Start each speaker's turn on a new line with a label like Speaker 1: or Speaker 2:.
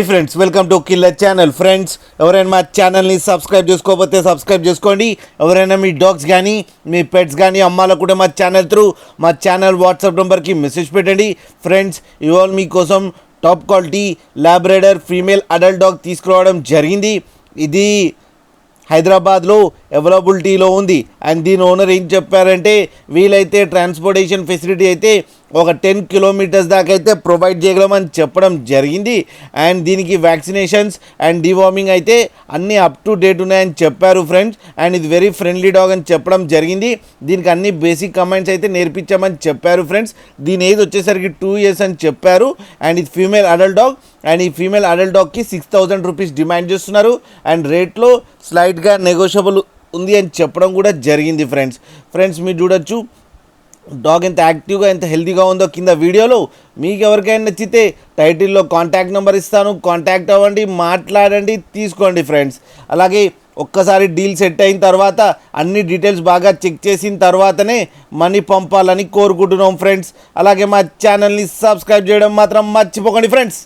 Speaker 1: Friends welcome to killer channel. Friends ఎవరైనా మా ఛానల్ని సబ్స్క్రైబ్ చేసుకోకపోతే సబ్స్క్రైబ్ చేసుకోండి. ఎవరైనా మీ డాగ్స్ కానీ మీ పెట్స్ కానీ అమ్మాలనుకుంటే మా ఛానల్ వాట్సాప్ నెంబర్కి మెసేజ్ పెట్టండి. ఫ్రెండ్స్ ఇవాళ మీకోసం top quality Labrador female adult dog తీసుకురావడం జరిగింది. ఇది హైదరాబాద్లో అవైలబిలిటీలో ఉంది. అండ్ దీని ఓనర్ ఏం చెప్పారంటే వీలైతే ట్రాన్స్పోర్టేషన్ ఫెసిలిటీ అయితే ఒక 10 కిలోమీటర్స్ దాకా అయితే ప్రొవైడ్ చేయగలమని చెప్పడం జరిగింది. అండ్ దీనికి వ్యాక్సినేషన్స్ అండ్ డివార్మింగ్ అయితే అన్నీ అప్ టు డేట్ ఉన్నాయని చెప్పారు ఫ్రెండ్స్. అండ్ ఇది వెరీ ఫ్రెండ్లీ డాగ్ అని చెప్పడం జరిగింది. దీనికి అన్ని బేసిక్ కమాండ్స్ అయితే నేర్పించామని చెప్పారు ఫ్రెండ్స్. దీని ఏజ్ వచ్చేసరికి 2 years అని చెప్పారు. అండ్ ఇది ఫీమేల్ అడల్ట్ డాగ్. అండ్ ఈ ఫీమేల్ అడల్ట్ డాగ్కి 6,000 రూపీస్ డిమాండ్ చేస్తున్నారు. అండ్ రేట్లో స్లైట్గా నెగోషియబుల్ ఉంది అని చెప్పడం కూడా జరిగింది ఫ్రెండ్స్ మీరు చూడొచ్చు డాగ్ ఎంత యాక్టివ్గా ఎంత హెల్తీగా ఉందో కింద వీడియోలో. మీకు ఎవరికైనా నచ్చితే టైటిల్లో కాంటాక్ట్ నెంబర్ ఇస్తాను, కాంటాక్ట్ అవ్వండి, మాట్లాడండి, తీసుకోండి ఫ్రెండ్స్. అలాగే ఒక్కసారి డీల్ సెట్ అయిన తర్వాత అన్ని డీటెయిల్స్ బాగా చెక్ చేసిన తర్వాతనే మనీ పంపాలని కోరుకుంటున్నాం ఫ్రెండ్స్. అలాగే మా ఛానల్ని సబ్స్క్రైబ్ చేయడం మాత్రం మర్చిపోకండి ఫ్రెండ్స్.